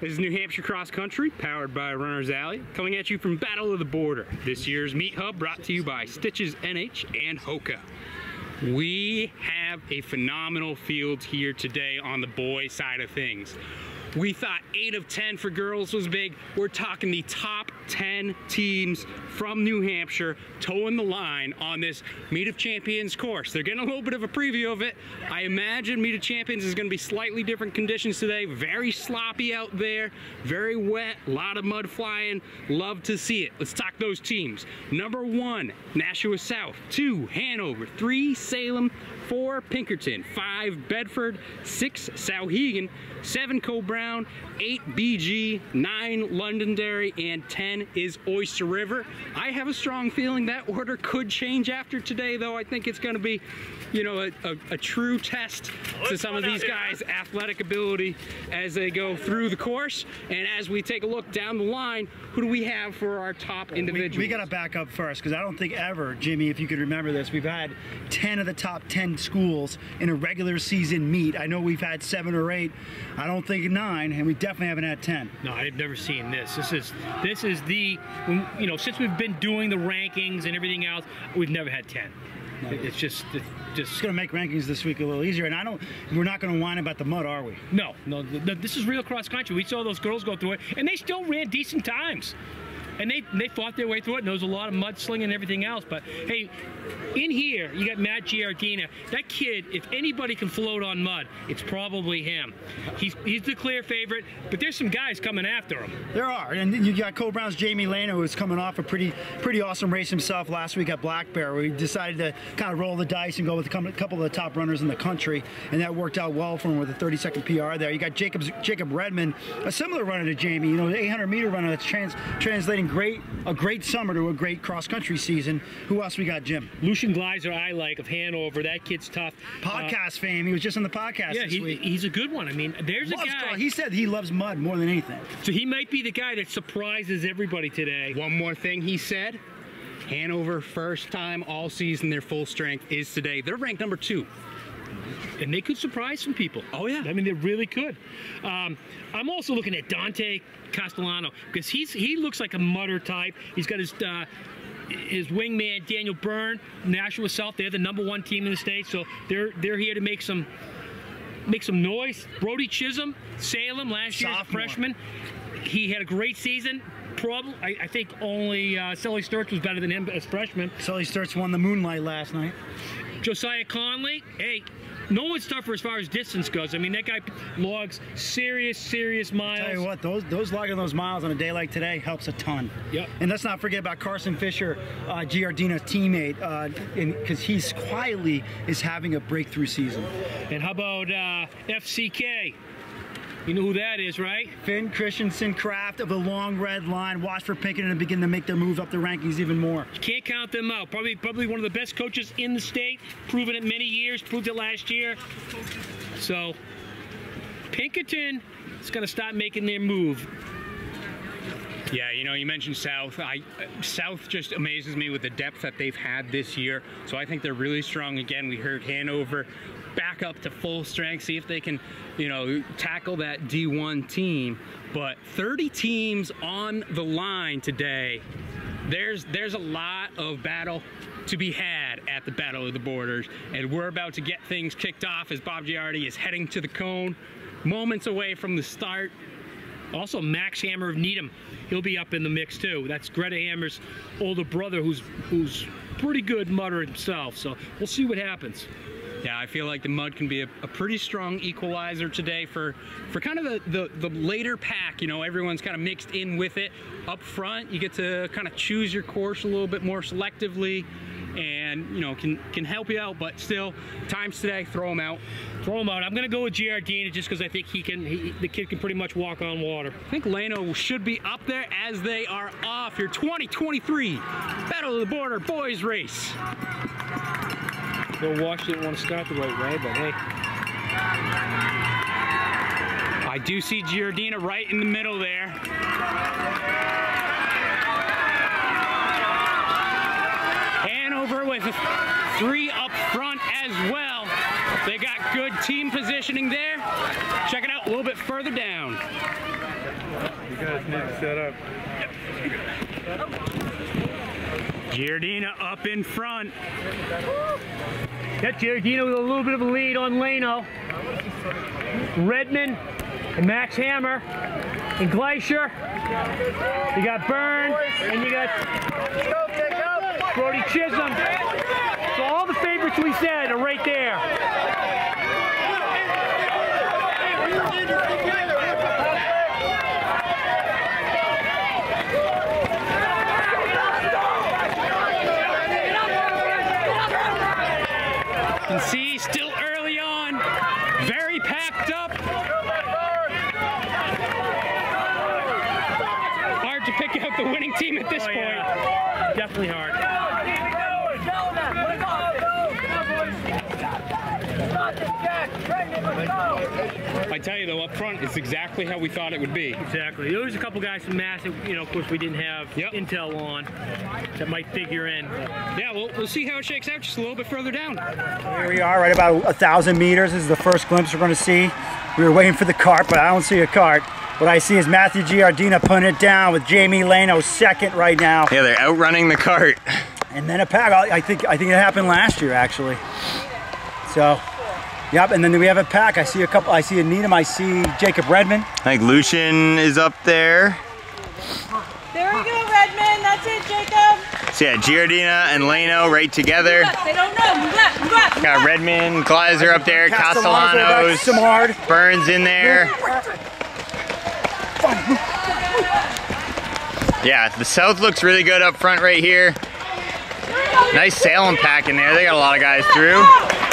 This is New Hampshire Cross Country, powered by Runner's Alley, coming at you from Battle of the Border. This year's Meet Hub brought to you by Stitches NH and Hoka. We have a phenomenal field here today on the boys side of things. We thought 8 of 10 for girls was big. We're talking the top 10 teams from New Hampshire towing the line on this Meet of Champions course. They're getting a little bit of a preview of it. I imagine Meet of Champions is going to be slightly different conditions today. Very sloppy out there, very wet, a lot of mud flying. Love to see it. Let's talk those teams. Number 1, Nashua South. 2, Hanover. 3, Salem. 4, Pinkerton. 5, Bedford. 6, Souhegan. 7, Co-Brown. 8, BG. 9, Londonderry. And 10 is Oyster River. I have a strong feeling that order could change after today, though. I think it's going to be, you know, a true test to some of these guys' athletic ability as they go through the course. And as we take a look down the line, who do we have for our top individuals? We got to back up first, because I don't think ever, Jimmy, if you could remember this, we've had 10 of the top 10 schools in a regular season meet. I know we've had 7 or 8. I don't think 9, and we definitely haven't had 10. No, I've never seen this. This is the, you know, since we've been doing the rankings and everything else, we've never had 10. No. It's just going to make rankings this week a little easier, and we're not going to whine about the mud, are we? No, this is real cross country. We saw those girls go through it, and they still ran decent times. And they fought their way through it, and there was a lot of mudslinging and everything else. But, hey, in here, you got Matt Giardina. That kid, if anybody can float on mud, it's probably him. He's the clear favorite, but there's some guys coming after him. There are, and you got Co-Brown's Jamie Lano, who's coming off a pretty awesome race himself last week at Black Bear, where he decided to kind of roll the dice and go with a couple of the top runners in the country, and that worked out well for him with a 30-second PR there. You got Jacob Redmond, a similar runner to Jamie, you know, an 800-meter runner that's translating a great summer to a great cross-country season. Who else we got, Jim? Lucian Gleiser, I like, of Hanover. That kid's tough. Podcast fame. He was just on the podcast this week. He's a good one. I mean, there's a guy. He said he loves mud more than anything. So he might be the guy that surprises everybody today. One more thing he said. Hanover, first time all season their full strength is today. They're ranked number 2. And they could surprise some people. Oh, yeah. I mean, they really could. I'm also looking at Dante Castellano, because he looks like a mudder type. He's got his wingman, Daniel Byrne, Nashua South. They're the #1 team in the state, so they're here to make some noise. Brody Chisholm, Salem, last year as a freshman. He had a great season. Probably, I think only Sully Sturts was better than him as freshman. Sully Sturts won the Moonlight last night. Josiah Conley, hey, no one's tougher as far as distance goes. I mean, that guy logs serious miles. I'll tell you what, those logging those miles on a day like today helps a ton. Yep. And let's not forget about Carson Fisher, Giardina's teammate, because he's quietly is having a breakthrough season. And how about FCK? You know who that is, right? Finn Christensen Kraft of the Long Red Line. Watch for Pinkerton to begin to make their move up the rankings even more. You can't count them out. Probably one of the best coaches in the state. Proven it many years. Proved it last year. So Pinkerton is going to start making their move. Yeah, you know, you mentioned South. South just amazes me with the depth that they've had this year. So I think they're really strong. Again, we heard Hanover back up to full strength, see if they can, you know, tackle that D1 team. But 30 teams on the line today. There's a lot of battle to be had at the Battle of the Borders, and we're about to get things kicked off as Bob Giardi is heading to the cone, moments away from the start. Also, Max Hammer of Needham, he'll be up in the mix too. That's Greta Hammer's older brother, who's pretty good mudder himself. So we'll see what happens. Yeah, I feel like the mud can be a pretty strong equalizer today for kind of the later pack. You know, everyone's kind of mixed in with it. Up front, you get to kind of choose your course a little bit more selectively, and you know, can help you out. But still, times today, throw them out. Throw him out. I'm going to go with Giardina just because I think the kid can pretty much walk on water. I think Lano should be up there as they are off your 2023 Battle of the Border Boys Race. Bill Walsh didn't want to start the right way, but hey. I do see Giardina right in the middle there. Hanover with 3 up front as well. They got good team positioning there. Check it out a little bit further down. Giardina up in front. Got Giardina with a little bit of a lead on Leno. Redmond and Max Hammer and Glacier. You got Byrne and you got Brody Chisholm. So all the favorites we said are right there. You can see still early on, very packed up. Hard to pick out the winning team at this point. Definitely hard. I tell you though, up front, it's exactly how we thought it would be. Exactly. There was a couple guys from Mass that, of course, we didn't have intel on that might figure in. Yeah, we'll see how it shakes out just a little bit further down. Here we are, right about 1,000 meters. This is the first glimpse we're going to see. We were waiting for the cart, but I don't see a cart. What I see is Matthew Giardina putting it down with Jamie Leno second right now. Yeah, they're outrunning the cart. And then a pack. I think it happened last year actually. So, yep. And then we have a pack. I see a couple. I see a Needham. I see Jacob Redmond. I think Lucian is up there. There we go, Redmond. That's it, Jacob. So yeah, Giardina and Leno right together. They don't know. Move left. Got Redmond, Gleiser up there, Castellanos, Samard. Burns in there. Yeah, the South looks really good up front right here. Nice Salem pack in there. They got a lot of guys through.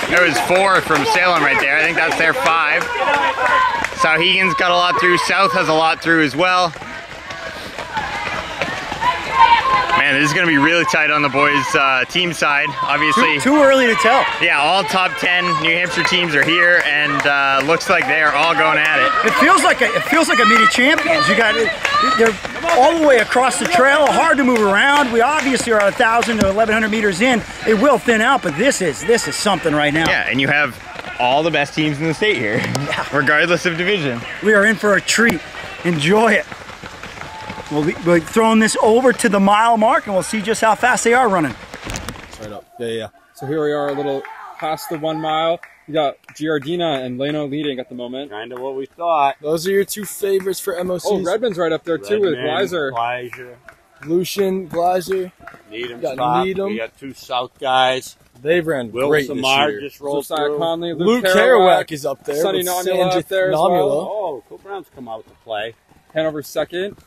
There was 4 from Salem right there. I think that's their 5. Sauhegan's got a lot through. South has a lot through as well. Man, this is going to be really tight on the boys' team side, obviously. Too early to tell. Yeah, all top 10 New Hampshire teams are here, and looks like they are all going at it. It feels like a meet of champions. They're all the way across the trail, hard to move around. We obviously are 1,000 to 1,100 meters in. It will thin out, but this is something right now. Yeah, and you have all the best teams in the state here, regardless of division. We are in for a treat. Enjoy it. We're throwing this over to the mile mark, and we'll see just how fast they are running. Right up. Yeah. So here we are, a little past the 1 mile. We got Giardina and Leno leading at the moment. Kind of what we thought. Those are your 2 favorites for MOCs. Oh, Redmond's right up there too with Gleiser. Lucian, Gleiser. Needham, got Needham. We got 2 South guys. They've ran Will great Samar this year. just rolled Josiah through. Conley, Luke Kerouac is up there. Sonny with Nomula up there as Nomula. well. Oh, Cool Brown's come out to play. Hanover second.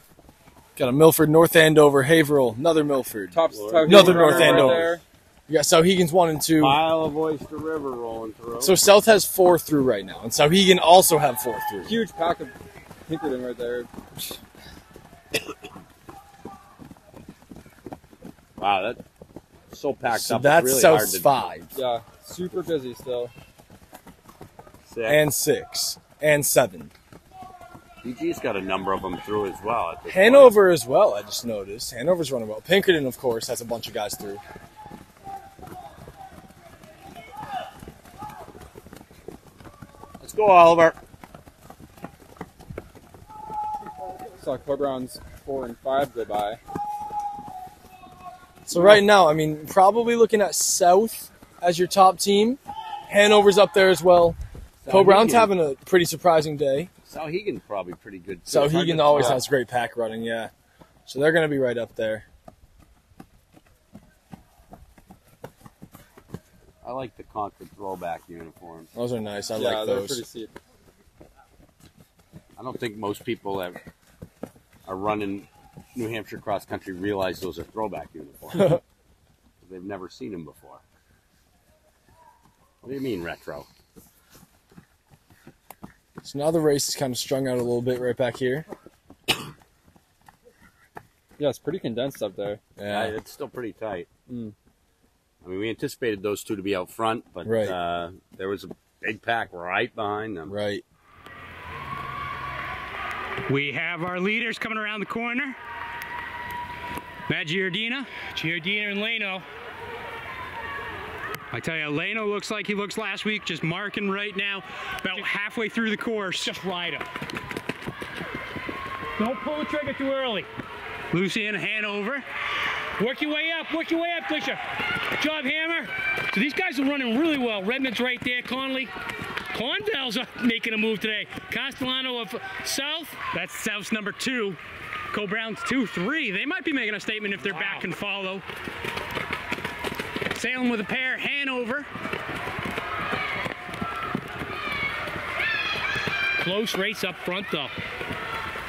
Got a Milford, North Andover, Haverhill, another Milford. Another North Andover. You got Sauhegan's 1 and 2. Mile of Oyster River rolling through. So South has 4 through right now, and Sauhegan also have 4 through. Huge pack of Pinkerton right there. Wow, that's so packed So up. that's it's really South's hard to 5. Yeah, super busy still. 6. And 6. And 7. BG's got a number of them through as well. At this Hanover as well, I just noticed. Hanover's running well. Pinkerton, of course, has a bunch of guys through. Let's go, Oliver. Saw Cobrowns 4 and 5 go by. So right now, I mean, probably looking at South as your top team. Hanover's up there as well. Cobrowns having a pretty surprising day. Sauhegan's probably pretty good too. Sauhegan always has great pack running, yeah. So they're going to be right up there. I like the Concord throwback uniforms. Those are nice. I Yeah, like they're those. pretty sweet. I don't think most people that are running New Hampshire cross country realize those are throwback uniforms. They've never seen them before. What do you mean retro? So now the race is kind of strung out a little bit right back here. Yeah, it's pretty condensed up there. Yeah, it's still pretty tight. Mm. I mean, we anticipated those 2 to be out front, but Right. There was a big pack right behind them. Right. We have our leaders coming around the corner. Matt Giardina. Giardina and Leno. I tell you, Leno looks like he looks last week, just marking right now, about halfway through the course. Just ride him. Don't pull the trigger too early. Lucian Hanover. Work your way up, Bishop. Good job, Hammer. So these guys are running really well. Redmond's right there, Conley. Condell's making a move today. Castellano of South. That's South's number 2. Co-Brown's 2-3. They might be making a statement if they're back and follow. Salem with a pair, Hanover. Close race up front, though.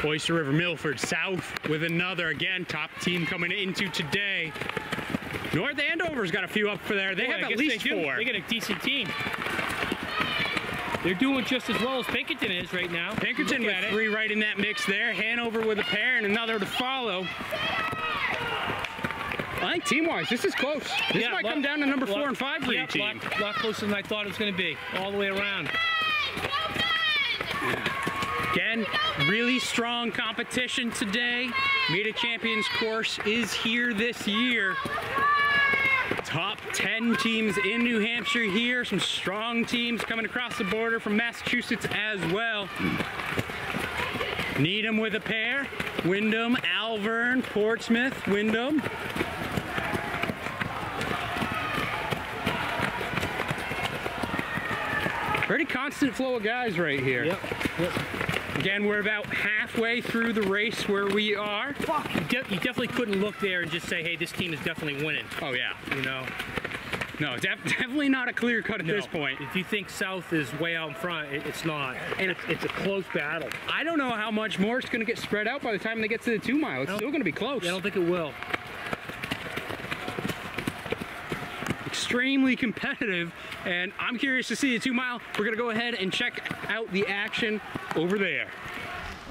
Oyster River Milford South with another, again, top team coming into today. North Andover's got a few up for there. They have at least 4. They got a decent team. They're doing just as well as Pinkerton is right now. Pinkerton with 3 right in that mix there. Hanover with a pair and another to follow. I think team-wise, this is close. This might come down to number 4 and 5 for your team. A lot closer than I thought it was going to be, all the way around. Again, really strong competition today. Meet of Champions course is here this year. Top 10 teams in New Hampshire here. Some strong teams coming across the border from Massachusetts as well. Needham with a pair. Wyndham, Alvern, Portsmouth, Wyndham. Pretty constant flow of guys right here. Yep. Again, we're about halfway through the race where we are. You definitely couldn't look there and just say, hey, this team is definitely winning. Oh, yeah. You know? No, definitely not a clear cut at this point. If you think South is way out in front, it's not. And it's a close battle. I don't know how much more it's going to get spread out by the time they get to the 2 mile. It's still going to be close. I don't think it will. Extremely competitive, and I'm curious to see the 2 mile. We're going to go ahead and check out the action over there.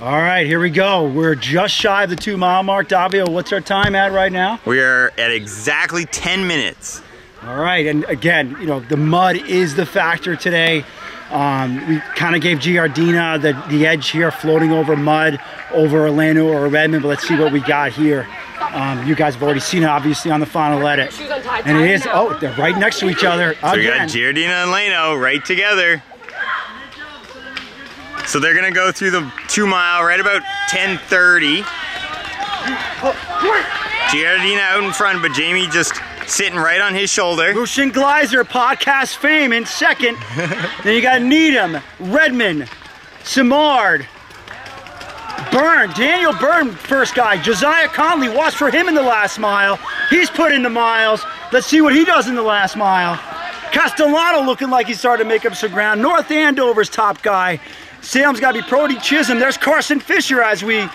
All right, here we go. We're just shy of the 2 mile mark. Davio, what's our time at right now? We are at exactly 10 minutes. All right, and again, you know, the mud is the factor today. We kind of gave Giardina the edge here, floating over mud, over Orlando or Redmond, but let's see what we got here. You guys have already seen it, obviously, on the final edit. And it is, oh, they're right next to each other again. So we got Giardina and Leno right together. So they're gonna go through the 2 mile right about 10:30. Giardina out in front, but Jamie just sitting right on his shoulder. Lucian Gleiser, podcast fame, in second. Then you got Needham, Redmond, Simard, Byrne, Daniel Byrne, first guy. Josiah Conley, watch for him in the last mile. He's put in the miles. Let's see what he does in the last mile. Castellano looking like he's starting to make up some ground. North Andover's top guy. Salem's got to be Brody Chisholm. There's Carson Fisher as we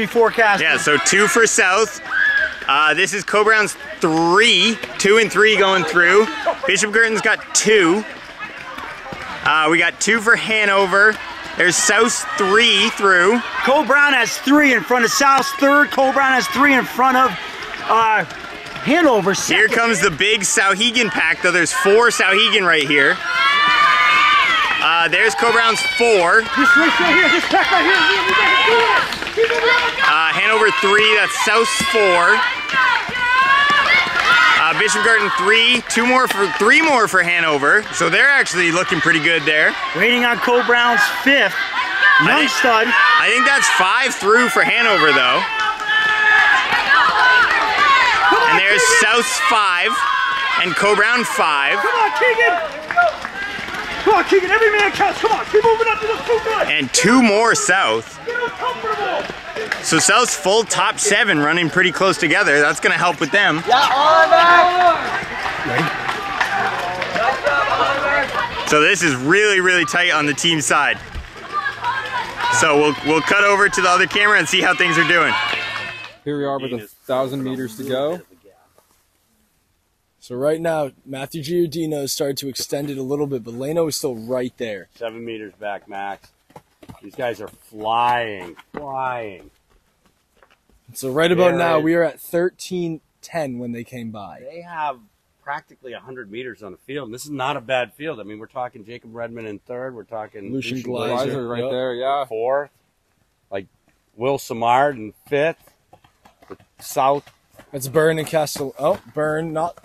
forecast. Yeah, so 2 for South. This is Co-Brown's 3, 2 and 3 going through. Bishop Girton's got 2. We got 2 for Hanover. There's South's 3 through. Co-Brown has 3 in front of South's third. Co-Brown has 3 in front of Hanover second. Here comes the big Souhegan pack, though. There's 4 Souhegan right here. There's Co-Brown's 4. This race right here, this pack right here. Hanover 3, that's South's 4. Bishop Girton 3, 3 more for Hanover. So they're actually looking pretty good there. Waiting on Co-Brown's 5th. Young stud. I think that's 5 through for Hanover though. And there's South's 5 and Co-Brown 5. Come on, Keegan. Come on, Keegan, every man counts. Come on, keep moving up to the 2 good. And 2 more South. Get him comfortable. So South's full top 7 running pretty close together. That's going to help with them. So this is really, really tight on the team side. So we'll cut over to the other camera and see how things are doing. Here we are with 1,000 meters to go. So right now, Matthew Giardino has started to extend it a little bit, but Leno is still right there. 7 meters back, Max. These guys are flying. So right about now, we are at 13:10 when they came by. They have practically 100 meters on the field. And this is not a bad field. I mean, we're talking Jacob Redmond in 3rd. We're talking Lucian Gleiser right there, yeah. 4th. Like Will Simard in 5th. The South. That's Byrne and Byrne, not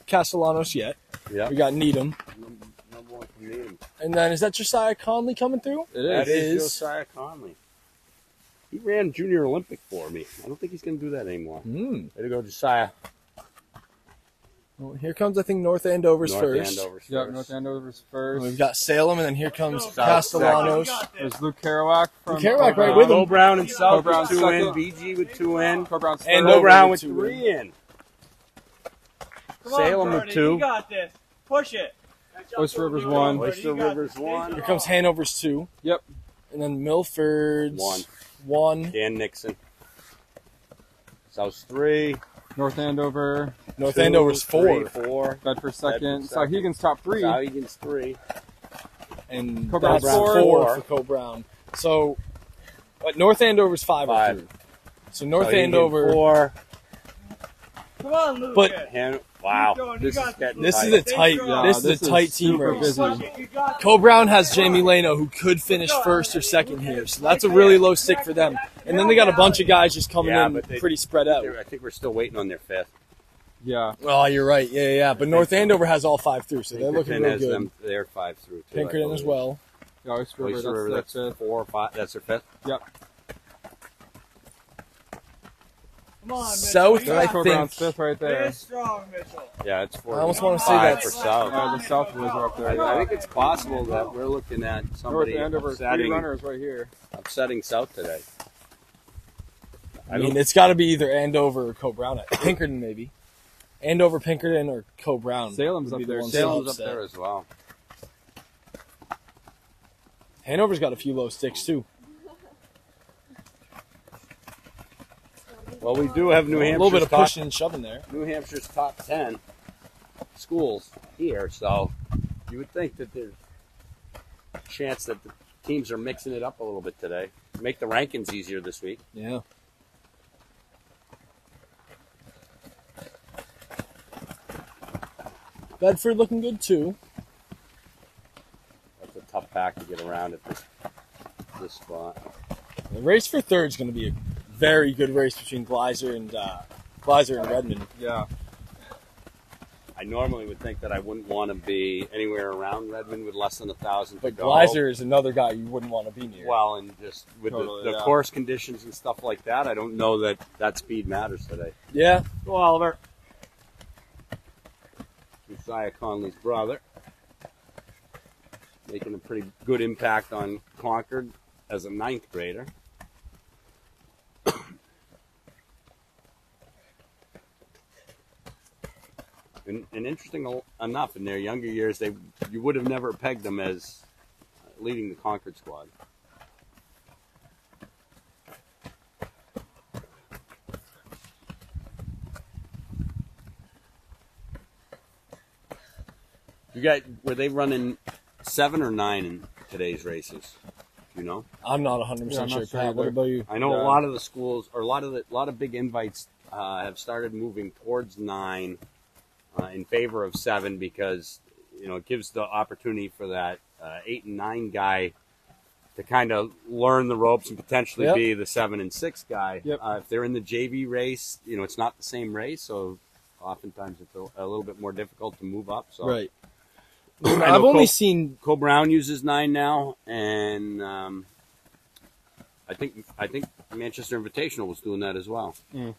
Castellanos yet. Yeah. We got Needham. Number 1 from Needham. And then is that Josiah Conley coming through? It is. That is Josiah Conley. He ran Junior Olympic for me. I don't think he's going to do that anymore. Way to go, Josiah. Well, here comes, I think, North Andover's first. Yep, North Andover's first. We've got Salem, and then here comes Castellanos. There's Luke Kerouac from Luke Kerouac right with him. Cole Brown and South Cole with 2 Brown in. second. BG with 2 in. Cole Brown's And third. Cole Brown with with 3 in. Come Salem on, with Bernie, 2. You got this. Push it. Oyster River's 1. Oyster River's 1. Here comes Hanover's 2. Yep. And then Milford's 1. Dan Nixon. South's 3. North Andover. North Andover's 4. 4. Bedford second. second. Sauhegan's top 3. Sauhegan's 3. And Cole Brown's that's 4. 4 for Cole Brown. So, what, North Andover's 5 or 5. 3. So North Sauhegan Andover. 4. Come on, Luke. But Wow. This is getting this tight. is a tight. Yeah, this is this a tight is team super race. busy. You got Cole Brown has Jamie Leno, who could finish first or second here, so that's a really low stick for them. And then they got a bunch of guys just coming Yeah, in but they- pretty spread out. I think we're still waiting on their 5th. Yeah. Well, you're right. Yeah. But North Andover has all 5 through, so they're looking Pinkerton real has good. them. They're 5 through too. I Pinkerton as believe. well. Yeah, Oyster River, Oyster River, that's that's 4 or 5. That's their 5th. Yep. Come on, Mitchell. South, You I got Cole think- Brown's 5th right there. Finish strong, Mitchell. Yeah, it's 4. I almost wanna say 5 that's- for South. The South boys are up there. I think it's possible that we're looking at North somebody Andover, 3 upsetting, runners right here. upsetting South today. I mean, it's got to be either Andover or Cole Brown. Pinkerton, maybe. Andover, Pinkerton, or Cole Brown. Salem's would be up the there. ones Salem's to up there upset. as well. Hanover's got a few low sticks, too. Well, we do have New A Hampshire's little bit of top, pushing and shoving there. New Hampshire's top 10 schools here, so you would think that there's a chance that the teams are mixing it up a little bit today. Make the rankings easier this week. Yeah. Bedford looking good, too. That's a tough pack to get around at this spot. The race for third is going to be a very good race between Gleiser and Redmond. Yeah. I normally would think that I wouldn't want to be anywhere around Redmond with less than 1,000 to But go. Gleiser is another guy you wouldn't want to be near. Well, and just with Totally, the yeah. course conditions and stuff like that, I don't know that that speed matters today. Yeah. Go, Oliver. Josiah Conley's brother. Making a pretty good impact on Concord as a 9th grader. And interesting enough, in their younger years, you would have never pegged them as leading the Concord squad. Were they running 7 or 9 in today's races? Do you know? I'm not 100% Yeah, I'm sure. not sure Pat, what either. about you? I know Yeah. a lot of the schools, or a lot of big invites have started moving towards 9 in favor of 7 because it gives the opportunity for that 8 and 9 guy to kind of learn the ropes and potentially Yep. be the 7 and 6 guy. Yep. If they're in the JV race, it's not the same race, so oftentimes it's a little bit more difficult to move up. So Right. I know I've only Cole- seen Cole Brown uses 9 now, and I think Manchester Invitational was doing that as well. Mm.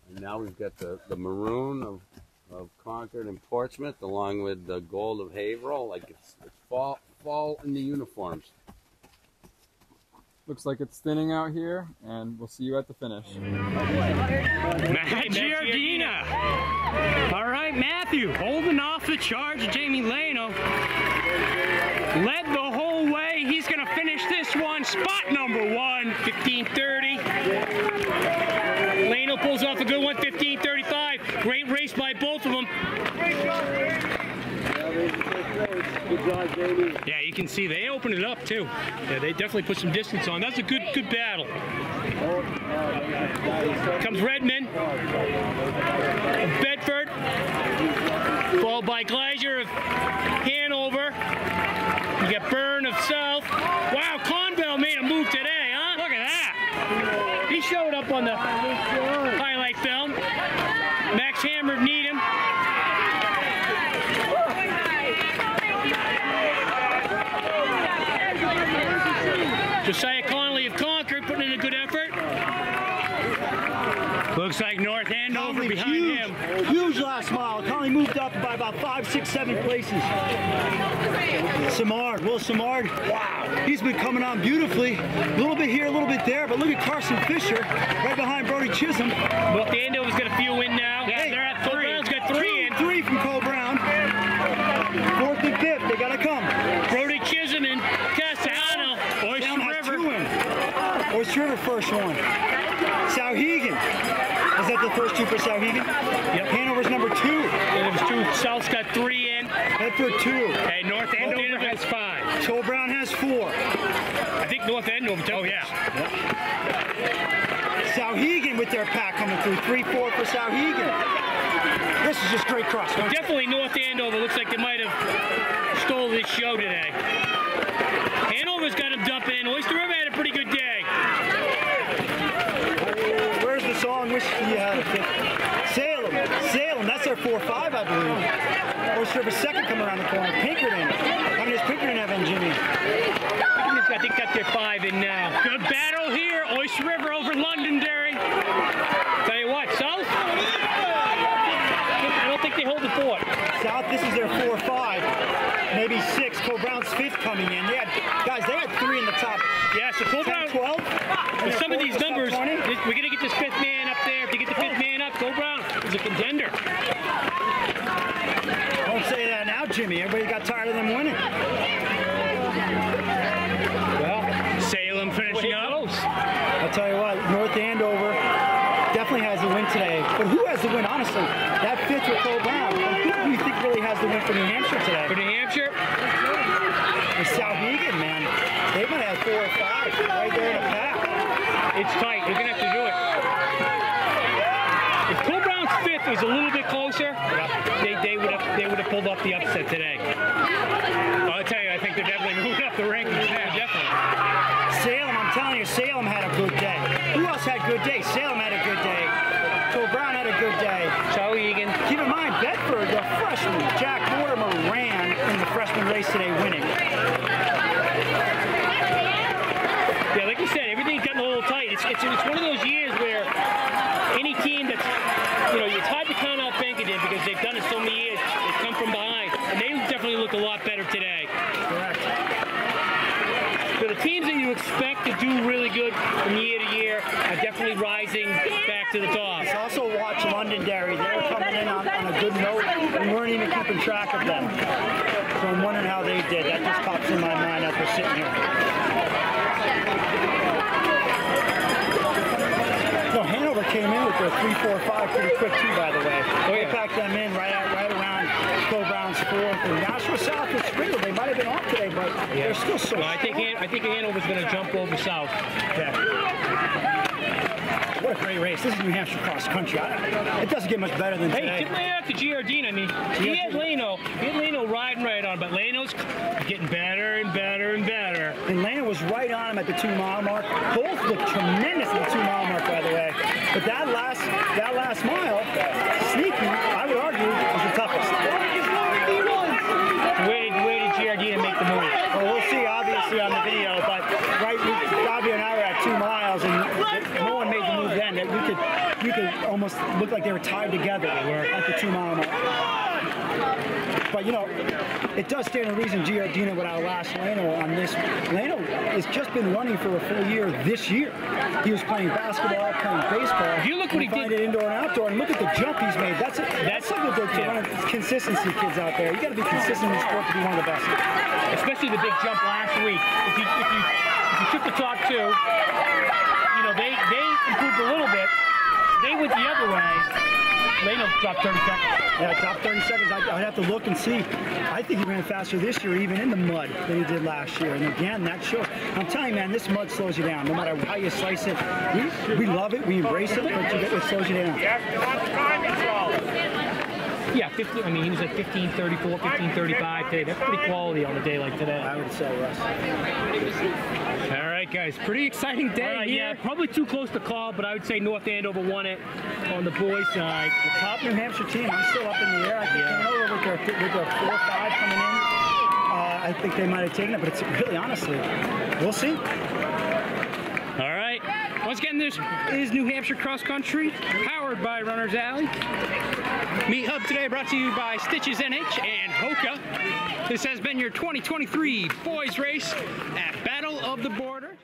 And now we've got the maroon of Concord and Portsmouth, along with the gold of Haverhill. Like it's fall in the uniforms. Looks like it's thinning out here, and we'll see you at the finish. Matt Giardina. All right, Matthew, holding off the charge of Jamie Leno. Led the whole way. He's going to finish this one. Spot number 1. 15:30. Leno pulls off a good one, 15:35. Great race by both of them. Yeah, you can see they opened it up too. Yeah, they definitely put some distance on. That's a good battle. Comes Redmond of Bedford, followed by Gleiser of Hanover. You got Byrne of South. Wow, Conville made a move today, huh? Look at that. He showed up on the highlight film. Max Hammer of Needham. Josiah Connolly of Concord putting in a good effort. Looks like North Andover behind huge, him. Huge last mile. Conley moved up by about 5, 6, 7 places. Samard, Will Samard, wow, he's been coming on beautifully. A little bit here, a little bit there, but look at Carson Fisher right behind Brody Chisholm. North Andover's got a few in now. Yeah, they're at 3. Brown's got 3 in. 3 from Cole Brown. 4th and 5th, they gotta come. Brody Chisholm and Castellano. Oyster River. 2 in. Oyster River first one. Sauhegan. Is that the first 2 for Sauhegan? Yep. Hanover's number 2. There was 2. South's got 3 in. Bedford 2. Hey, North Andover has 5. Cole Brown has 4. I think North Andover. Oh, yeah. Sauhegan with their pack coming through. 3-4 for Sauhegan. This is just great cross country. Definitely North Andover. Looks like they might have stole this show today. Hanover's got him dumping. Oyster River had a pretty good day. Where's the song? Wish you had it. Salem. Salem. That's their 4-5, I believe. Oyster River second coming around the corner. Pinkerton. How many does Pinkerton have in, Jimmy? I think that's their 5 in now. Good battle here. Oyster River over Londonderry. Tell you what, South? I don't think they hold the fort. South, this is their 4-5. Maybe 6. Cole Brown's 5th coming in. They had 3 in the top. Yeah, so Cole 10, Brown. 12. With some of these numbers, we're 20. going to get this 5th man up there. If you get the 5th man up, Cole Brown is a contender. Don't say that now, Jimmy. Everybody got tired of them winning. Well, Salem finishing up. I'll tell you what, North Andover definitely has the win today. But who has the win, honestly? That 5th with Cole Brown. Who do you think really has the win for New Hampshire today? For New Hampshire? It's Sauhegan, man. They might have 4 or 5 right there in the pack. It's tight. You're going to have to do it. If Cole Brown's 5th was a little bit closer, they would have pulled off the upset today. I'll tell you, I think they're definitely moving up the rankings now. Definitely. Salem, I'm telling you, Salem had a good day. Who else had a good day? Salem had a good day. Cole Brown had a good day. Sauhegan. Keep in mind, Bedford, the freshman, Jack Mortimer ran in the freshman race today, winning. Yeah, like you said, everything's gotten a little tight. It's one of those years where any team that's, it's hard to count out Pinkerton because they've done it so many years. They've come from behind, and they definitely look a lot better today. Correct. So the teams that you expect to do really good from year to year are definitely rising back to the top. Let's also watch Londonderry. They're coming in on a good note. We weren't even keeping track of them. So I'm wondering how they did. That just pops in my mind as we're sitting here. No, Hanover came in with their 3-4-5 pretty quick too, by the way. They packed them in right around Cole Brown's 4th. And Nashua South was sprinkled. They might have been off today, but they're still so I think Hanover's going to jump over South. Yeah. What a great race. This is New Hampshire cross country. It doesn't get much better than today. Hey, tip my hat to Giardina. I mean, he had Leno riding right on, but Leno's getting better and better and better. And Leno was right on him at the 2-mile mark. Both looked tremendous at the 2-mile mark, by the way. But that last mile, Sneaky, I would argue, was the toughest. Where did Giardina make the move? Well, we'll see, obviously, on the video. But Fabio and I were at 2 miles, and no one made the move then. That you could almost look like they were tied together at the 2-mile mark. But, it does stand to reason Giardina would outlast Leno on this. Leno has just been running for a full year this year. He was playing basketball, playing baseball. You look what he did. Indoor and outdoor, and look at the jump he's made. That's something to run consistency, kids out there. You got to be consistent in sport to be one of the best. Especially the big jump last week. If you took the top 2, they improved a little bit. They went the other way. Leno dropped 30 seconds. Yeah, top 30 seconds. I'd have to look and see. I think he ran faster this year, even in the mud, than he did last year. And again, that shows. I'm telling you, man, this mud slows you down. No matter how you slice it, we love it, we embrace it, but it slows you down. Yeah, 15. I mean, he was at 15:34, 15:35 today. That's pretty quality on a day like today. I would say, Russ. All right, guys, pretty exciting day here. Yeah, probably too close to call, but I would say North Andover won it on the boys' side. The top New Hampshire team, I'm still up in the air. I think Hanover with their 4-5 coming in. I I think they might have taken it, but it's really, honestly, we'll see. All right. Once again, this is New Hampshire Cross Country, powered by Runners Alley. Meet Hub today brought to you by Stitches NH and Hoka. This has been your 2023 boys race at Battle of the Border.